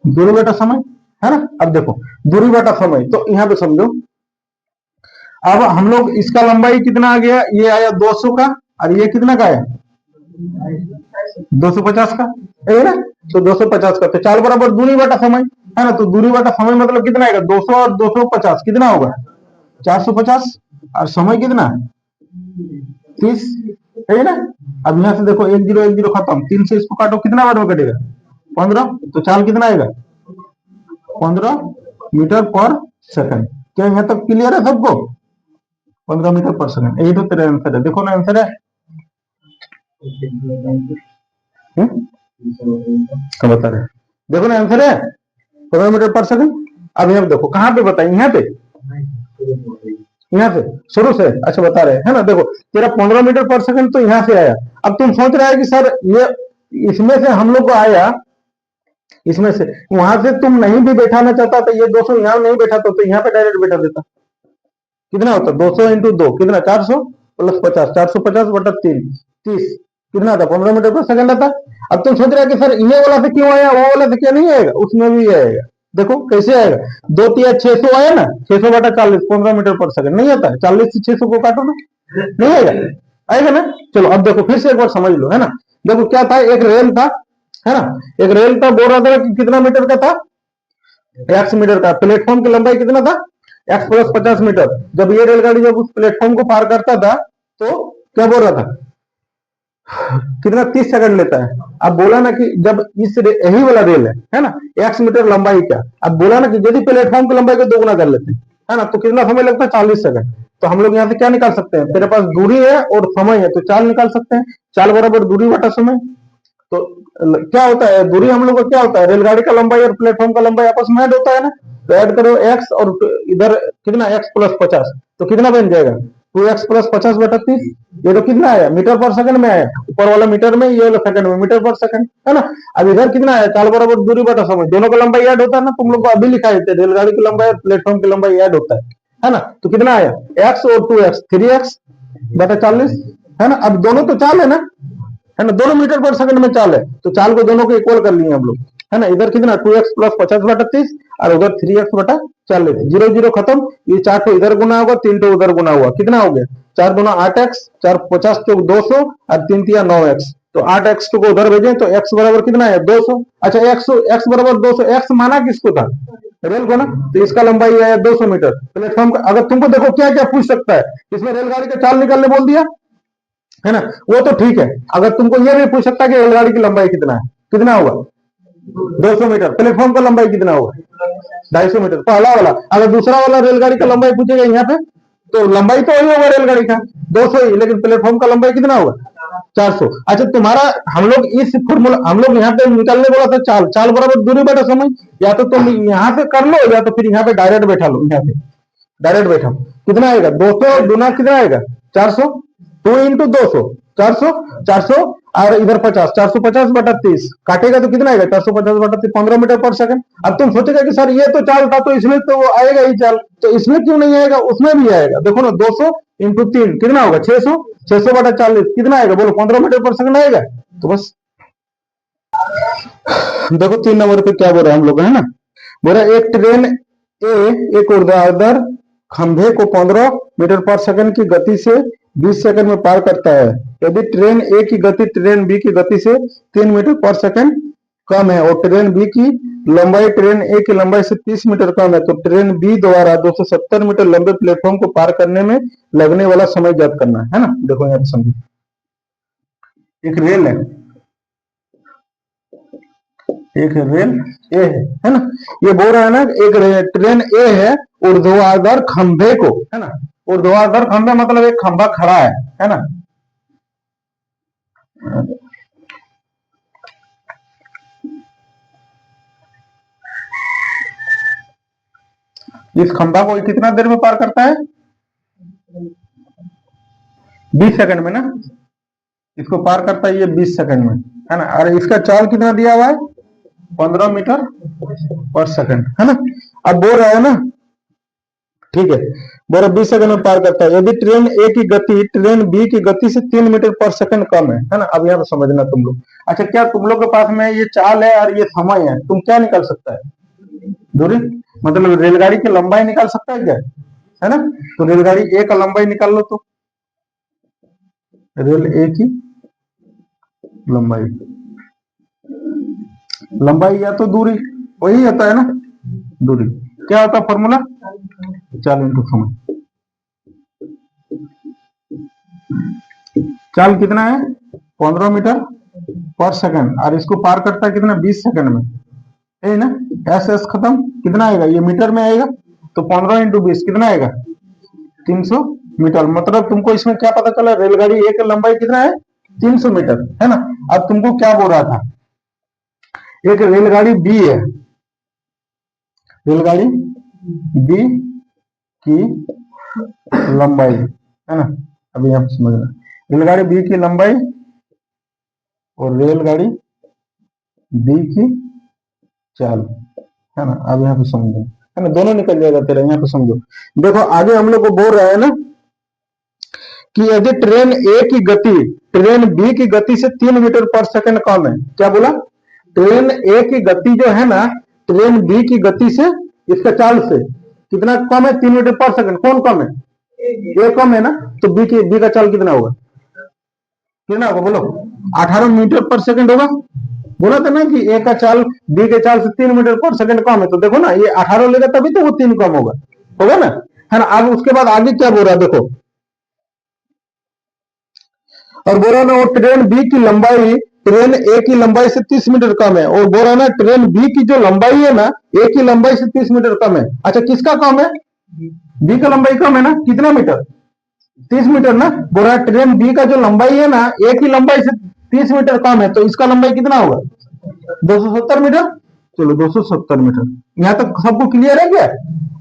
दूरी बटा समय, है ना। अब देखो दूरी बटा समय, तो यहाँ पे समझो, अब हम लोग इसका लंबाई कितना आ गया, ये आया 200 का, और ये कितना का आया 250 का, है ना। तो 250 का, तो चाल बराबर दूरी बटा समय, है ना। तो दूरी बटा समय मतलब कितना आएगा 200 और 250 कितना होगा 450, और समय कितना 30, है ना। अब यहाँ से देखो एक जीरो खत्म, 3 से इसको काटो कितना बार में कटेगा 15, तो चाल कितना आएगा 15 मीटर पर सेकंड। क्या यहाँ तक क्लियर है सबको, 15 मीटर पर सेकंड, यही तो तेरा आंसर है। देखो ना आंसर है, क्या बता रहे, देखो ना आंसर है 15 मीटर पर सेकंड। अब यहाँ देखो कहाँ पे बताइए, यहाँ पे, यहाँ से शुरू से, अच्छा बता रहे है ना। देखो तेरा 15 मीटर पर सेकंड तो यहाँ से आया। अब तुम सोच रहे है कि सर ये इसमें से हम लोग को आया, इसमें से वहां से तुम नहीं भी बैठाना चाहता तो ये 200 यहाँ नहीं बैठा तो यहाँ पे डायरेक्ट बैठा देता, कितना होता 200 इंटू 2 कितना 400 प्लस 50, 450 बटा 3 30, कितना आता 15 मीटर पर सेकंड आता। अब तुम सोच रहे कि सर ये वाला से क्यों आया वो वाला से क्या नहीं आएगा, उसमें भी आएगा। देखो कैसे आएगा, 2 तिया 600 आया ना, 600 बटा 40 15 मीटर पर सेकंड नहीं आता, 40 से 600 को काटो ना, नहीं आएगा, आएगा ना। चलो अब देखो फिर से एक बार समझ लो, है ना। देखो क्या था, एक रेल था, है ना, एक रेल था, बोल रहा था कि कितना मीटर का था x मीटर का, प्लेटफॉर्म की लंबाई कितना था x प्लस 50 मीटर। जब ये रेलगाड़ी जब उस प्लेटफॉर्म को पार करता था तो क्या बोल रहा था कितना 30 सेकंड लेता है। अब बोला ना कि जब इस यही वाला रेल है ना, x मीटर लंबाई क्या, अब बोला ना कि यदि प्लेटफॉर्म की लंबाई को दोगुना कर लेते हैं, है ना, तो कितना समय लगता है 40 सेकंड। तो हम लोग यहाँ से क्या निकाल सकते हैं, तेरे पास दूरी है और समय है, तो चाल निकाल सकते हैं, चाल बराबर दूरी बटा समय। तो क्या होता है दूरी हम लोग को क्या होता है, रेलगाड़ी का लंबाई और प्लेटफॉर्म का लंबाई आपस में ऐड होता है ना, तो ऐड करो x और इधर कितना x प्लस 50, तो कितना बन जाएगा 2x प्लस 50 बटा 30, ये तो कितना आया मीटर पर सेकंड में आया, ऊपर वाला मीटर में, ये वाला सेकंड में, मीटर पर सेकंड, है ना। अब इधर कितना आया चाल बराबर दूरी बटा समय, दोनों का लंबाई ऐड होता है ना, तुम लोग को अभी लिखा है रेलगाड़ी की लंबाई और प्लेटफॉर्म की लंबाई ऐड होता है ना। तो कितना आया x और 2x 3x बटा 40, है ना। अब दोनों तो चाल है ना, है ना, दोनों मीटर पर सेकंड में चाल है, तो चाल को दोनों को इक्वल कर लिए हम लोग, है ना। इधर कितना 2x प्लस 50 बटा 30 और उधर 3x बटा 40, जीरो जीरो खत्म, ये 4 तो इधर गुना होगा 3 तो उधर गुना हुआ, कितना हो गया 4 गुना 8x, 4 50 तो 200 और 3 तिया 9x, तो 8x को उधर भेजें तो x बराबर कितना है 200। अच्छा x बराबर 200, x माना किसको था रेल को ना, तो इसका लंबाई है 200 मीटर। प्लेटफॉर्म का अगर तुमको देखो क्या क्या पूछ सकता है, इसमें रेलगाड़ी का चाल निकालने बोल दिया है ना, वो तो ठीक है। अगर तुमको ये भी पूछ सकता है कि रेलगाड़ी की लंबाई कितना है, कितना होगा 200 मीटर। प्लेटफॉर्म का लंबाई कितना होगा 250 मीटर, पहला वाला। अगर दूसरा वाला रेलगाड़ी का लंबाई पूछेगा यहाँ पे, तो लंबाई तो वही होगा रेलगाड़ी का 200 ही, लेकिन प्लेटफॉर्म का लंबाई कितना होगा 400। अच्छा तुम्हारा, हम लोग इस फॉर्मूला, हम लोग यहाँ पे निकालने बोला था चाल, चाल बराबर दूरी बटा समय। या तो तुम यहाँ से कर लो, या तो फिर यहाँ पे डायरेक्ट बैठा लो, यहाँ पे डायरेक्ट बैठा। कितना आएगा 200 गुना कितना आएगा 400, 2 इंटू 200 400, 400 और इधर 50, 450 बटा 30 काटेगा तो कितना आएगा 450 बटा 30, 15 मीटर पर सेकंड। अब तुम सोचेगा कि सर ये तो चाल था, तो इसमें तो आएगा ही चाल, तो इसमें क्यों नहीं आएगा, उसमें भी आएगा। देखो ना 200 इंटू 3 कितना होगा 600, 600 बटा 40 कितना आएगा बोलो 15 मीटर पर सेकंड आएगा। तो बस देखो 3 नंबर पे क्या बोल रहा है हम लोग, है ना, बोल रहा एक ट्रेन ए एक ऊर्ध्वाधर खंभे को 15 मीटर पर सेकंड की गति से 20 सेकंड में पार करता है। यदि ट्रेन ए की गति ट्रेन बी की गति से 3 मीटर पर सेकंड कम है और ट्रेन बी की लंबाई ट्रेन ए की लंबाई से 30 मीटर कम है, तो ट्रेन बी द्वारा 270 मीटर लंबे प्लेटफॉर्म को पार करने में लगने वाला समय ज्ञात करना है ना। देखो यहाँ पे समझिए, एक रेल है, एक रेल ए है ना, ये बोल रहा है ना एक ट्रेन ए है ऊर्ध्वाधर खंभे को, है ना, ऊर्ध्वाधर खंभे मतलब एक खंभा खड़ा है ना। इस खंभा को कितना देर में पार करता है 20 सेकंड में ना, इसको पार करता है ये 20 सेकंड में, है ना। और इसका चाल कितना दिया हुआ है 15 मीटर पर सेकंड, है ना। अब बोल रहा है ना, ठीक है, बोल रहा 20 सेकंड में पार करता है यदि ट्रेन ए की गति ट्रेन बी की गति से 3 मीटर पर सेकंड कम है ना। अब यहाँ पे समझना तुम लोग, अच्छा क्या तुम लोग के पास में ये चाल है और ये समय है, तुम क्या निकाल सकता है दूरी, मतलब रेलगाड़ी की लंबाई निकाल सकता है क्या, है ना। तो रेलगाड़ी ए का लंबाई निकाल लो, तो रेल ए की लंबाई, लंबाई या तो दूरी वही होता है ना, दूरी क्या होता है फॉर्मूला, चाल इंटू समय। चाल कितना है 15 मीटर पर सेकंड और इसको पार करता है कितना 20 सेकंड में, है ना। एस एस खत्म, कितना आएगा ये मीटर में आएगा, तो 15 इंटू 20 कितना आएगा 300 मीटर। मतलब तुमको इसमें क्या पता चला, रेलगाड़ी ए की लंबाई कितना है 300 मीटर, है ना। अब तुमको क्या बोल रहा था, एक रेलगाड़ी बी है, रेलगाड़ी बी की लंबाई, है ना। अभी यहाँ समझना, रेलगाड़ी बी की लंबाई और रेलगाड़ी बी की चाल, है ना। अब यहाँ पे समझो, है ना, दोनों निकल जाएगा तेरा, यहाँ पे समझो। देखो आगे हम लोग को बोल रहा है ना कि यदि ट्रेन ए की गति ट्रेन बी की गति से 3 मीटर पर सेकंड कम है, क्या बोला, ट्रेन ए की गति जो है ना ट्रेन बी की गति से, इसका चाल से कितना कम है 3 मीटर पर सेकंड, कौन कम है ए कम है ना, तो बी का चाल कितना होगा, कितना होगा बोलो 18 मीटर पर सेकंड होगा। बोला था ना कि ए का चाल बी के चाल से 3 मीटर पर सेकंड कम है, तो देखो ना ये 18 लेगा तभी तो वो 3 कम होगा, होगा ना, है ना। अब उसके बाद आगे क्या बोल रहा है देखो, और बोल रहा ना वो ट्रेन बी की लंबाई ट्रेन ए की लंबाई से 30 मीटर कम है, और बोल रहा ना ट्रेन बी की जो लंबाई है ना ए की लंबाई से 30 मीटर कम है। अच्छा किसका कम है, बी का लंबाई कम है ना, कितना मीटर 30 मीटर ना। बोल रहा ट्रेन बी का जो लंबाई है ना ए की लंबाई से 30 मीटर कम है, तो इसका लंबाई कितना होगा 270 मीटर। चलो 270 मीटर, यहाँ तक सबको क्लियर है क्या।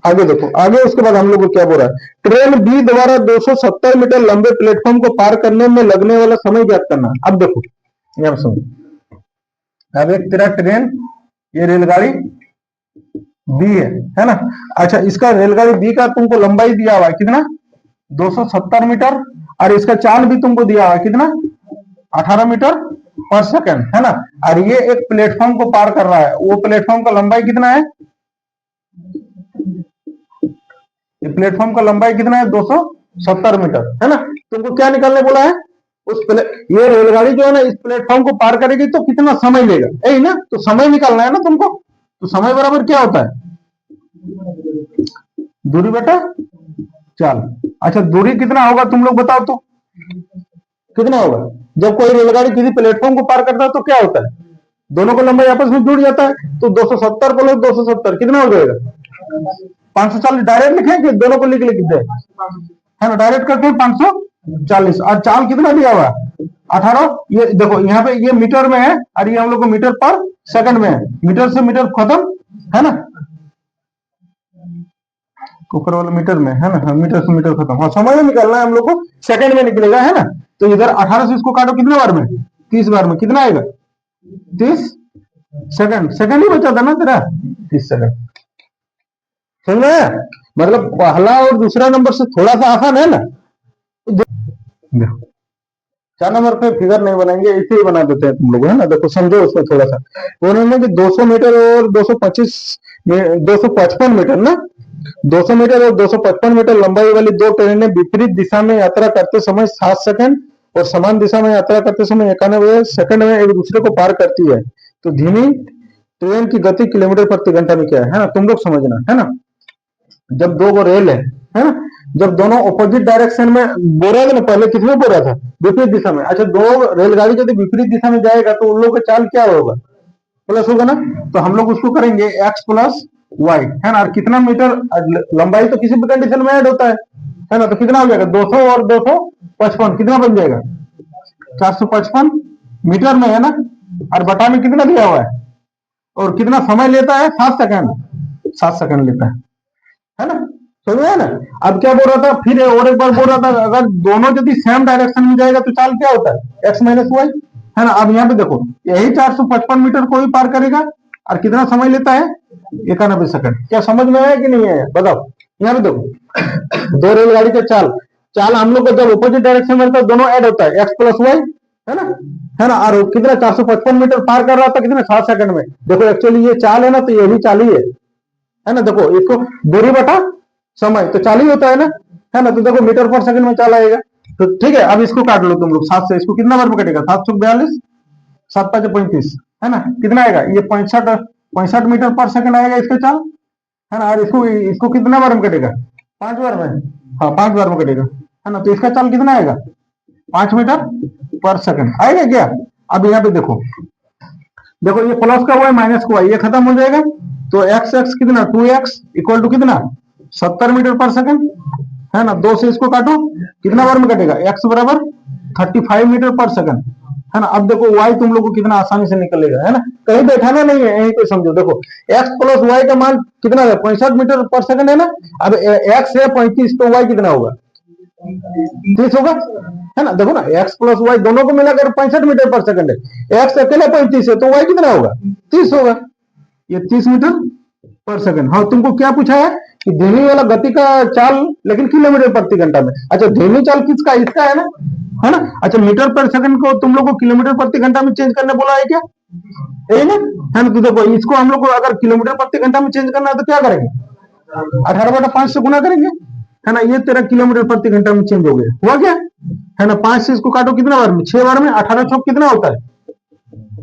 आगे देखो, आगे उसके बाद हम लोग को क्या बोल रहा है, ट्रेन बी द्वारा 270 मीटर लंबे प्लेटफॉर्म को पार करने में लगने वाला समय ज्ञात करना। अब देखो यहाँ सुनो, अब एक तेरा ट्रेन ये रेलगाड़ी बी है ना। अच्छा इसका रेलगाड़ी बी का तुमको लंबाई दिया हुआ है कितना 270 मीटर, और इसका चाल भी तुमको दिया हुआ है कितना 18 मीटर पर सेकंड, है ना। और ये एक प्लेटफॉर्म को पार कर रहा है, वो प्लेटफॉर्म का लंबाई कितना है, ये प्लेटफॉर्म का लंबाई कितना है 270 मीटर, है ना। तुमको क्या निकालने बोला है, ये रेलगाड़ी जो है ना इस प्लेटफॉर्म को पार करेगी तो कितना समय लेगा, यही ना, तो समय निकालना है ना तुमको। तो समय बराबर क्या होता है दूरी बटा चाल। अच्छा दूरी कितना होगा तुम लोग बताओ तो, कितना होगा? जब कोई रेलगाड़ी किसी प्लेटफॉर्म को पार करता है तो क्या होता है, दोनों को लंबाई आपस में जुड़ जाता है। तो 270 प्लस 270 कितना हो जाएगा? 540। डायरेक्ट लिखे कि दोनों को लिख लिख दे, है ना? डायरेक्ट करके 540। और चाल कितना दिया हुआ? 18। ये देखो यहाँ पे ये मीटर में है और ये हम लोग को मीटर पर सेकंड में है। मीटर से मीटर खत्म, है ना? ऊपर वाला मीटर में है ना? हाँ, मीटर से मीटर खत्म। हाँ, समय में निकलना है हम लोग को, सेकंड में निकलेगा, है ना? तो इधर 18 से इसको काटो कितने बार में? 30 बार में। कितना आएगा? 30 सेकंड। सेकंड ही बचा था ना तेरा, 30 सेकंड। समझ में? मतलब पहला और दूसरा नंबर से थोड़ा सा आसान है ना। देखो 4 नंबर पे फिगर नहीं बनाएंगे, इसे ही बना देते हैं तुम लोग, है ना? देखो समझो उसको थोड़ा सा। उन्होंने कि 200 मीटर और 255 मीटर ना, 200 मीटर और 255 मीटर लंबाई वाली दो ट्रेनें विपरीत दिशा में यात्रा करते समय 7 सेकंड और समान दिशा में यात्रा करते समय 91 सेकंड में एक दूसरे को पार करती है। तो धीमी ट्रेन की गति किलोमीटर प्रति घंटा में क्या है ना? तुम लोग समझना, है ना? जब दो गो रेल है ना? जब दोनों ऑपोजिट डायरेक्शन में बोल रहा था ना, पहले किसमें बोल रहा था? विपरीत दिशा में। अच्छा दो रेलगाड़ी यदि विपरीत दिशा में जाएगा तो उन लोगों का चाल क्या होगा? प्लस होगा ना। तो हम लोग उसको करेंगे एक्स प्लस वाई, है ना? और कितना मीटर लंबाई तो किसी भी कंडीशन में ऐड होता है ना? तो कितना हो जाएगा? 200 और 255 कितना बन जाएगा? 455 मीटर में, है ना? और बटा में कितना दिया हुआ है? और कितना समय लेता है? 7 सेकंड। 7 सेकंड लेता है ना? समझ में ना? अब क्या बोल रहा था फिर, और एक बार बोल रहा था, अगर दोनों यदि सेम डायरेक्शन में जाएगा तो चाल क्या होता है? एक्स माइनस वाई, है ना? अब यहाँ पे देखो, यही 455 मीटर को ही पार करेगा और कितना समय लेता है? 91 सेकंड। क्या समझ में आया कि नहीं आया बताओ? यहाँ पे देखो, दो रेलगाड़ी का चाल, चाल हम लोग को जब अपोजिट डायरेक्शन में रहता है दोनों ऐड होता है, एक्स प्लस वाई, है ना? है ना? और कितना 455 मीटर पार कर रहा था कितने? 7 सेकंड में। देखो एक्चुअली ये चाल है ना, तो ये भी चाल ही है ना? देखो इसको दूरी बटा समय तो 40 होता है ना? तो देखो मीटर पर सेकंड में चाल आएगा। तो ठीक है, अब इसको काट लो तुम लोग 7 से। इसको कितना बार में कटेगा? 742, 7 5 35, है ना? कितना आएगा? ये 65 मीटर पर सेकंड आएगा इसका चाल, है ना? और इसको इसको कितना बार में कटेगा? 5 बार में। हाँ 5 बार में कटेगा, है ना? तो इसका चाल कितना आएगा? 5 मीटर पर सेकंड आएगा क्या? अब यहाँ पे देखो, देखो ये प्लस का हुआ है माइनस का हुआ है, ये खत्म हो जाएगा। तो एक्स एक्स कितना? 2x इक्वल टू कितना? 70 मीटर पर सेकंड, है ना? 2 से इसको काटो कितना बार में कटेगा? x बराबर 35 मीटर पर सेकंड, है ना? अब देखो y तुम लोग को कितना आसानी से निकलेगा, है ना? कहीं बैठाना नहीं है, यहीं पे समझो। देखो x प्लस y का मान कितना है? 65 मीटर पर सेकंड, है ना? अब x है 35, तो y कितना होगा? 30 होगा, है ना? देखो ना, x प्लस वाई दोनों को मिलाकर 65 मीटर पर सेकंड है, x अकेला 35 है, तो y कितना होगा? 30 होगा। ये 30 मीटर पर सेकंड। हाँ तुमको क्या पूछा है कि धीमी वाला गति का चाल लेकिन किलोमीटर प्रति घंटा में। अच्छा धीमी चाल किसका? इसका है ना, है ना? अच्छा मीटर पर सेकंड को तुम लोग को किलोमीटर प्रति घंटा में चेंज करने बोला है क्या? यही ना, है ना? तो देखो इसको हम लोग को अगर किलोमीटर प्रति घंटा में चेंज करना है तो क्या करेंगे? 18/5 से गुना करेंगे, है ना? ये तेरा किलोमीटर प्रति घंटा में चेंज हो गया, हुआ क्या? है ना? 5 से इसको काटो कितना बार में? 6 बार में। 18 चौक कितना होता है?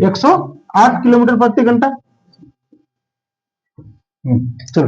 108 किलोमीटर प्रति घंटा। चलो